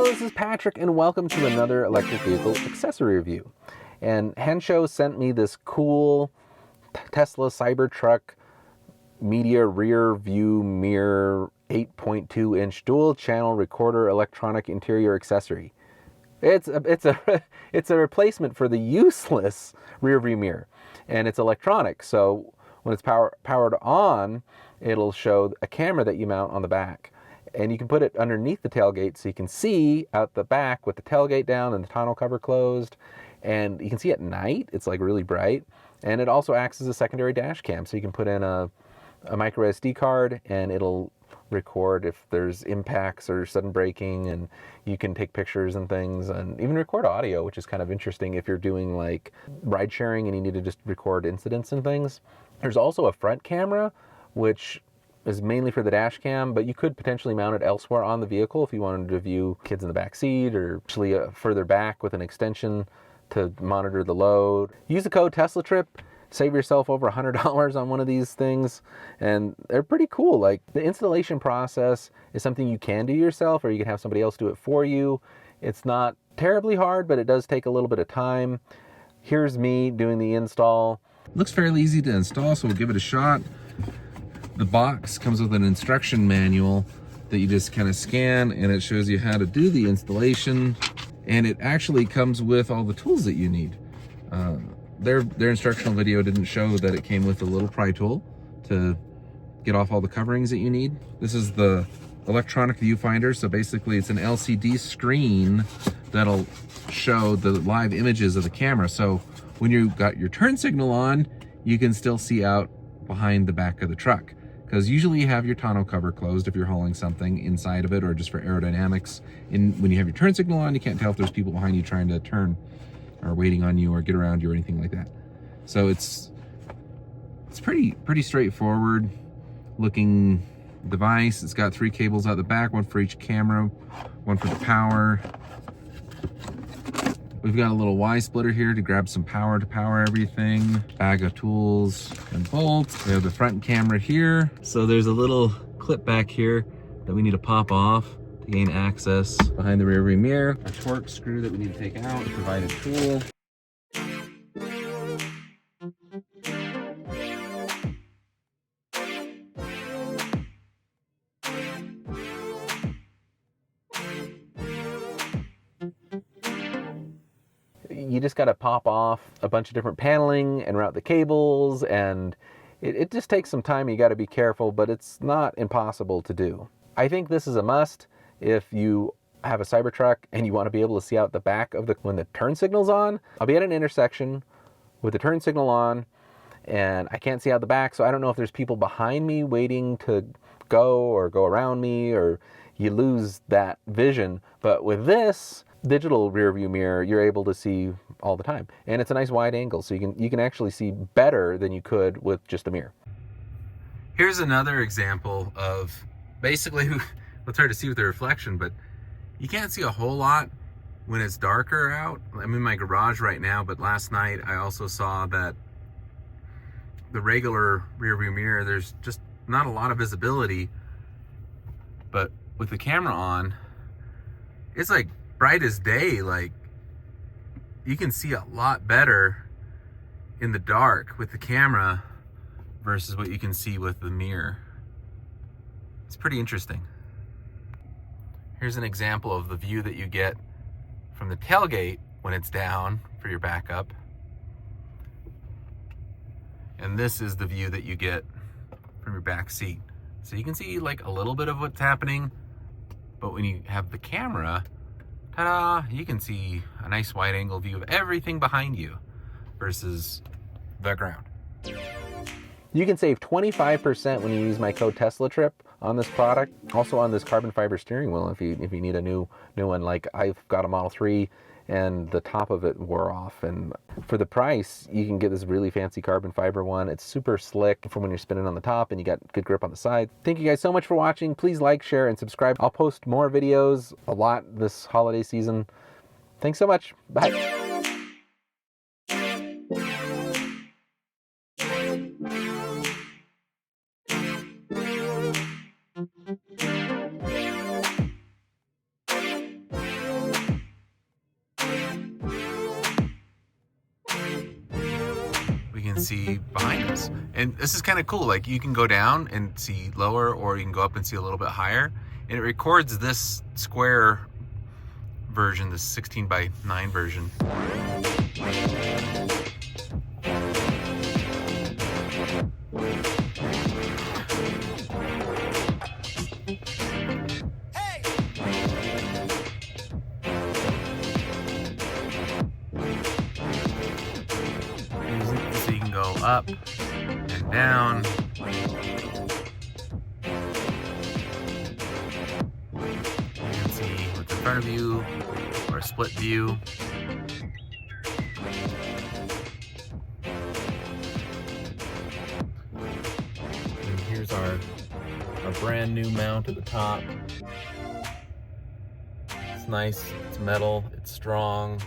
this is Patrick, and welcome to another electric vehicle accessory review. And Hensho sent me this cool Tesla Cybertruck media rear view mirror 8.2-inch dual channel recorder electronic interior accessory. It's a replacement for the useless rear view mirror, and it's electronic. So when it's powered on, it'll show a camera that you mount on the back. And you can put it underneath the tailgate so you can see out the back with the tailgate down and the tonneau cover closed. And you can see at night, it's like really bright. And it also acts as a secondary dash cam. So you can put in a micro SD card and it'll record if there's impacts or sudden braking, and you can take pictures and things, and even record audio, which is kind of interesting if you're doing like ride sharing and you need to just record incidents and things. There's also a front camera, which is mainly for the dash cam, but you could potentially mount it elsewhere on the vehicle if you wanted to view kids in the back seat, or actually further back with an extension to monitor the load. Use the code TeslaTrip, save yourself over $100 on one of these things, and they're pretty cool. Like, the installation process is something you can do yourself, or you can have somebody else do it for you. It's not terribly hard, but it does take a little bit of time. Here's me doing the install. Looks fairly easy to install, so we'll give it a shot. The box comes with an instruction manual that you just kind of scan, and it shows you how to do the installation. And it actually comes with all the tools that you need. Their instructional video didn't show that it came with a little pry tool to get off all the coverings that you need. This is the electronic viewfinder. So basically it's an LCD screen that'll show the live images of the camera. So when you got your turn signal on, you can still see out behind the back of the truck. Because usually you have your tonneau cover closed if you're hauling something inside of it, or just for aerodynamics. And when you have your turn signal on, you can't tell if there's people behind you trying to turn or waiting on you or get around you or anything like that. So it's pretty straightforward looking device. It's got 3 cables out the back, one for each camera, one for the power. We've got a little Y splitter here to grab some power to power everything. Bag of tools and bolts. We have the front camera here. So there's a little clip back here that we need to pop off to gain access behind the rear view mirror. A torque screw that we need to take out, a provided tool. You just got to pop off a bunch of different paneling and route the cables, and it just takes some time. You got to be careful, but it's not impossible to do. I think this is a must if you have a Cybertruck and you want to be able to see out the back of when the turn signal's on. I'll be at an intersection with the turn signal on, and I can't see out the back, so I don't know if there's people behind me waiting to go or go around me, or you lose that vision. But with this digital rear view mirror, you're able to see all the time, and it's a nice wide angle, so you can actually see better than you could with just a mirror. Here's another example of basically, it's hard to see with the reflection, but you can't see a whole lot when it's darker out. I'm in my garage right now, but last night I also saw that the regular rear view mirror, there's just not a lot of visibility, but with the camera on, it's like bright as day. Like, you can see a lot better in the dark with the camera versus what you can see with the mirror. It's pretty interesting. Here's an example of the view that you get from the tailgate when it's down for your backup. And this is the view that you get from your back seat. So you can see like a little bit of what's happening, but when you have the camera, ta-da, you can see a nice wide angle view of everything behind you versus the ground. You can save 25% when you use my code TeslaTrip on this product. Also on this carbon fiber steering wheel, if you need a new one. Like, I've got a Model 3 and the top of it wore off, and for the price you can get this really fancy carbon fiber one. It's super slick for when you're spinning on the top, and you got good grip on the side. Thank you guys so much for watching. Please like, share, and subscribe. I'll post more videos a lot this holiday season. Thanks so much. Bye. can see behind us. And this is kind of cool. Like, you can go down and see lower, or you can go up and see a little bit higher. And it records this square version, this 16:9 version. So you can go up and down. You can see what's in front of you, or a split view. And here's our brand new mount at the top. It's nice, it's metal, it's strong.